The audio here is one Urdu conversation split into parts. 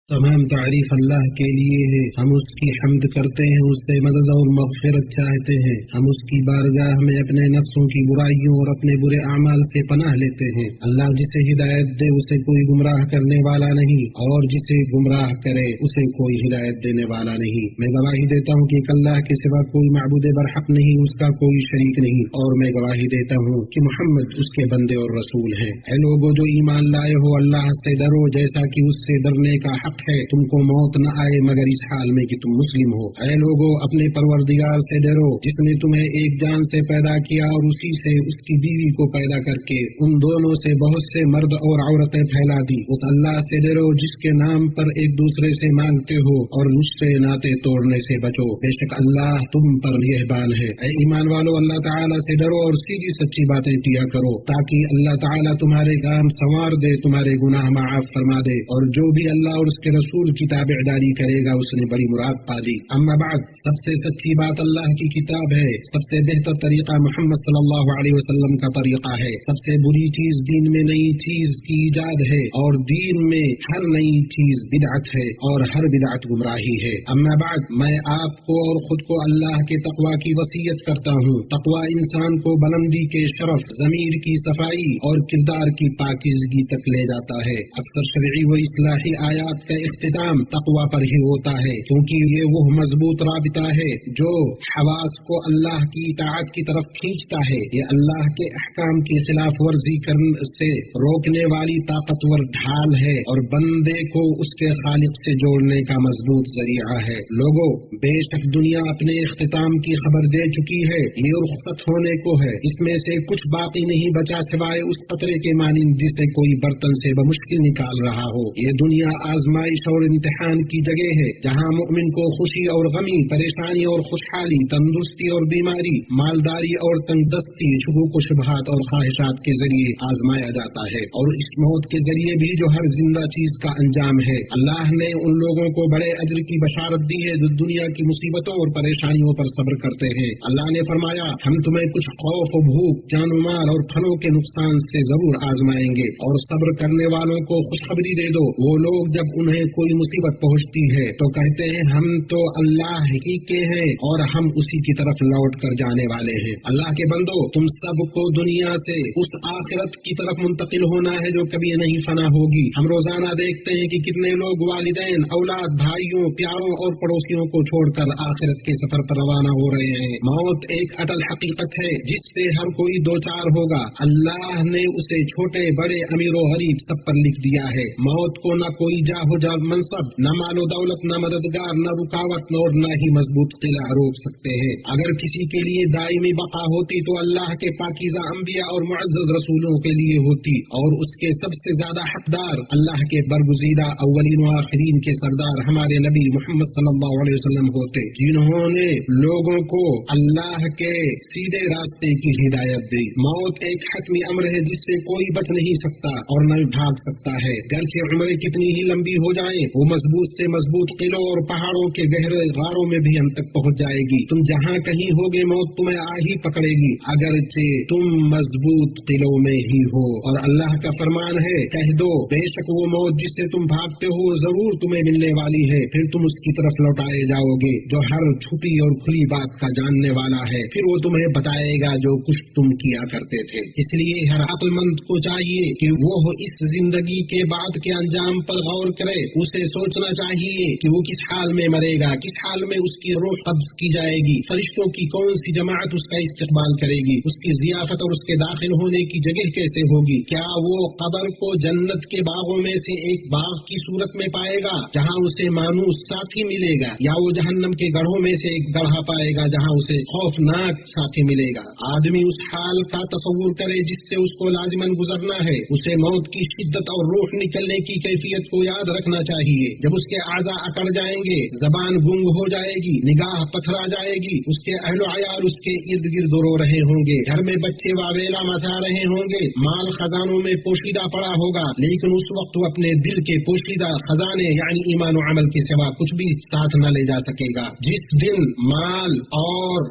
تمام تعریف اللہ کے لیے ہے، ہم اس کی حمد کرتے ہیں، اس سے مدد اور مغفرت چاہتے ہیں، ہم اس کی بارگاہ میں اپنے نفسوں کی برائیوں اور اپنے برے اعمال سے پناہ لیتے ہیں۔ اللہ جسے ہدایت دے اسے کوئی گمراہ کرنے والا نہیں، اور جسے گمراہ کرے اسے کوئی ہدایت دینے والا نہیں۔ میں گواہی دیتا ہوں کہ اللہ کے سوا کوئی معبود برحق نہیں، اس کا کوئی شریک نہیں، اور میں گواہی دیتا ہوں کہ محمد اس کے بندے اور رسول ہیں۔ اے لوگو جو ایمان لائے ہو، اللہ سے ڈرو جیسا کہ اس سے ڈرنے کا حق ہے، تم کو موت نہ آئے مگر اس حال میں کہ تم مسلم ہو۔ اے لوگو اپنے پروردگار سے ڈرو جس نے تمہیں ایک جان سے پیدا کیا اور اسی سے اس کی بیوی کو پیدا کر کے ان دونوں سے بہت سے مرد اور عورتیں پھیلا دی۔ اس اللہ سے ڈرو جس کے نام پر ایک دوسرے سے مانگتے ہو اور رشتے ناطے توڑنے سے بچو، بے شک اللہ تم پر مہربان ہے۔ اے ایمان والو اللہ تعالیٰ سے ڈرو اور سیدھی سچی باتیں کیا کرو تاکہ اللہ تعالیٰ تمہارے کام سنوار دے، تمہارے گناہ معاف فرما دے، اور جو بھی اللہ اور اس کے رسول کی تابعداری کرے گا اس نے بڑی مراد پا لی۔ اما بعد، سب سے سچی بات اللہ کی کتاب ہے، سب سے بہتر طریقہ محمد صلی اللہ علیہ وسلم کا طریقہ ہے۔ سب سے بری چیز دین میں نئی چیز کی ایجاد ہے، اور دین میں ہر نئی چیز بدعت ہے، اور ہر بدعت گمراہی ہے۔ اما بعد، میں آپ کو اور خود کو اللہ کے تقوی کی وصیت کرتا ہوں۔ تقوی انسان کو بلندی کے شرف، ضمیر کی صفائی اور کردار کی پاکیزگی تک لے جاتا ہے۔ اکثر شرعی و اصلاحی آیات کا اختتام تقوی پر ہی ہوتا ہے، کیونکہ یہ وہ مضبوط رابطہ ہے جو حواس کو اللہ کی اطاعت کی طرف کھینچتا ہے۔ یہ اللہ کے احکام کی خلاف ورزی کرنے سے روکنے والی طاقتور ڈھال ہے، اور بندے کو اس کے خالق سے جوڑنے کا مضبوط ذریعہ ہے۔ لوگوں، بے شک دنیا اپنے اختتام کی خبر دے چکی ہے، یہ رخصت ہونے کو ہے، اس میں سے کچھ باقی نہیں بچا سوائے اس قطرے کے مانند جسے کوئی برتن سے بمشکل نکال رہا ہو۔ یہ دنیا آزمائش اور امتحان کی جگہ ہے، جہاں مومن کو خوشی اور غمی، پریشانی اور خوشحالی، تندرستی اور بیماری، مالداری اور تنگ دستی، شکوک و شبہات اور خواہشات کے ذریعے آزمایا جاتا ہے، اور اس موت کے ذریعے بھی جو ہر زندہ چیز کا انجام ہے۔ اللہ نے ان لوگوں کو بڑے اجر کی بشارت دی ہے جو دنیا کی مصیبتوں اور پریشانیوں پر صبر کرتے ہیں۔ اللہ نے فرمایا، ہم تمہیں کچھ خوف و بھوک، جان و مال اور پھلوں کے نقصان سے ضرور آزمائیں گے، اور صبر کرنے والوں کو خوشخبری دے دو۔ وہ لوگ جب انہیں کوئی مصیبت پہنچتی ہے تو کہتے ہیں ہم تو اللہ ہی کے ہیں اور ہم اسی کی طرف لوٹ کر جانے والے ہیں۔ اللہ کے بندو، تم سب کو دنیا سے اس آخرت کی طرف منتقل ہونا ہے جو کبھی نہیں فنا ہوگی۔ ہم روزانہ دیکھتے ہیں کہ کتنے لوگ والدین، اولاد، بھائیوں، پیاروں اور پڑوسیوں کو چھوڑ کر آخرت کے سفر پر روانہ ہو رہے ہیں۔ موت ایک اٹل حقیقت ہے جس سے ہر کوئی دوچار ہوگا۔ اللہ نے اسے چھوٹے بڑے، امیر و غریب سب پر لکھ دیا ہے۔ موت کو نہ کوئی جاہ و منصب، نہ مال و دولت، نہ مددگار، نہ رکاوٹ، اور نہ ہی مضبوط قلعہ روک سکتے ہیں۔ اگر کسی کے لیے دائمی بقا ہوتی تو اللہ کے پاکیزہ انبیاء اور معزز رسولوں کے لیے ہوتی، اور اس کے سب سے زیادہ حقدار اللہ کے برگزیدہ اولین و آخرین کے سردار ہمارے نبی محمد صلی اللہ علیہ وسلم ہوتے، جنہوں نے لوگوں کو اللہ کے سیدھے راستے کی ہدایت دی۔ موت ایک حتمی امر ہے جس سے کوئی بچ نہیں سکتا اور نہ بھاگ سکتا ہے، گرچہ عمریں کتنی ہی لمبی ہو جائیں، وہ مضبوط سے مضبوط قلعوں اور پہاڑوں کے گہرے غاروں میں بھی ہم تک پہنچ جائے گی۔ تم جہاں کہیں ہوگے موت تمہیں آ ہی پکڑے گی، اگرچہ تم مضبوط قلعوں میں ہی ہو۔ اور اللہ کا فرمان ہے، کہہ دو بے شک وہ موت جس سے تم بھاگتے ہو ضرور تمہیں ملنے والی ہے، پھر تم اس کی طرف لوٹائے جاؤ گے، جو ہر چھپی اور کھلی بات کا جاننے والا ہے، پھر وہ تمہیں بتائے گا جو کچھ تم کیا کرتے تھے۔ اس لیے ہر عقل مند کو چاہیے کہ وہ اس زندگی کے بعد کے انجام پر غور کرے۔ اسے سوچنا چاہیے کہ وہ کس حال میں مرے گا، کس حال میں اس کی روح قبض کی جائے گی، فرشتوں کی کون سی جماعت اس کا استقبال کرے گی، اس کی ضیافت اور اس کے داخل ہونے کی جگہ کیسے ہوگی، کیا وہ قبر کو جنت کے باغوں میں سے ایک باغ کی صورت میں پائے گا جہاں اسے مانوس ساتھی ملے گا، یا وہ جہنم کے گڑھوں میں سے ایک گڑھا پائے گا جہاں اسے خوفناک ساتھی ملے گا۔ آدمی اس حال کا تصور کرے جس سے اس کو لازماً گزرنا ہے، اسے موت کی شدت اور روح نکلنے کی کیفیت کو یاد رکھنا چاہیے۔ جب اس کے اعضاء اکڑ جائیں گے، زبان گنگ ہو جائے گی، نگاہ پتھرا جائے گی، اس کے اہل و عیال اس کے ارد گرد رو رہے ہوں گے، گھر میں بچے واویلا مچا رہے ہوں گے، مال خزانوں میں پوشیدہ پڑا ہوگا، لیکن اس وقت وہ اپنے دل کے پوشیدہ خزانے یعنی ایمان و عمل کے سوا کچھ بھی ساتھ نہ لے جا سکے گا۔ جس دن مال اور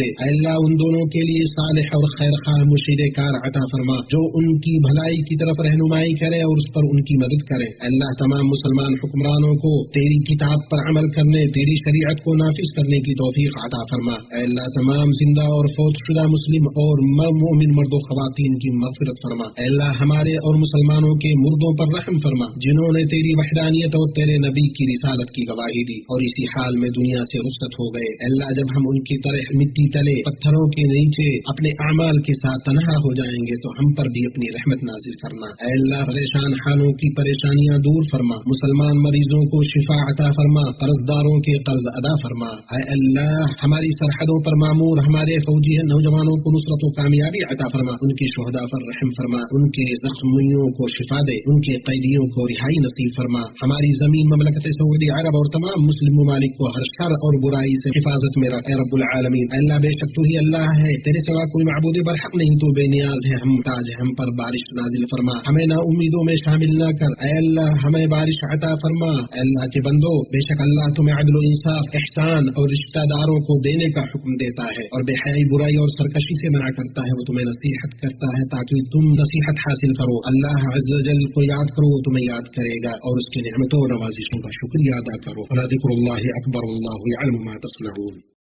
دے۔ اے اللہ ان دونوں کے لیے صالح اور خیر خواہ مشیر کار عطا فرما جو ان کی بھلائی کی طرف رہنمائی کرے اور اس پر ان کی مدد کرے۔ اے اللہ تمام مسلمان حکمرانوں کو تیری کتاب پر عمل کرنے، تیری شریعت کو نافذ کرنے کی توفیق عطا فرما۔ اے اللہ تمام زندہ اور فوت شدہ مسلم اور مومن مرد و خواتین کی مغفرت فرما۔ اے اللہ ہمارے اور مسلمانوں کے مردوں پر رحم فرما جنہوں نے تیری وحدانیت اور تیرے نبی کی رسالت کی گواہی دی اور اسی حال میں دنیا سے رخصت ہو گئے۔ اے اللہ جب ہم ان کی طرح مٹی تلے پتھروں کے نیچے اپنے اعمال کے ساتھ تنہا ہو جائیں گے تو ہم پر بھی اپنی رحمت نازل کرنا۔ اے اللہ پریشان حالوں کی پریشانیاں دور فرما، مسلمان مریضوں کو شفا عطا فرما، قرض داروں کے قرض ادا فرما۔ اے اللہ ہماری سرحدوں پر معمور ہمارے فوجی نوجوانوں کو نصرت و کامیابی عطا فرما، ان کے شہداء پر رحم فرما، ان کے زخمیوں کو شفا دے، ان کے قیدیوں کو رہائی نصیب فرما۔ ہماری زمین مملکت سعودی عرب اور تمام مسلم ممالک کو ہر شر اور برائی سے حفاظت میں رکھ اے رب العالمین۔ اے اللہ بے شک تو ہی اللہ ہے، تیرے سوا کوئی معبود برحق نہیں، تو بے نیاز ہے، ہم محتاج ہے، ہم پر بارش نازل فرما، ہمیں نا امیدوں میں شامل نہ کر۔ اے اللہ ہمیں بارش عطا فرما۔ اے اللہ کے بندو بے شک اللہ تمہیں عدل و انصاف، احسان اور رشتہ داروں کو دینے کا حکم دیتا ہے اور بے حیائی، برائی اور سرکشی سے منع کرتا ہے۔ وہ تمہیں نصیحت کرتا ہے تاکہ تم نصیحت حاصل کرو۔ اللہ عز و جل کو یاد کرو، وہ تمہیں یاد کرے گا، اور اس کے نعمتوں اور نوازشوں کا شکریہ ادا کرو۔ ذکر اللہ اکبر، اللہ یعلم ما تصنعون۔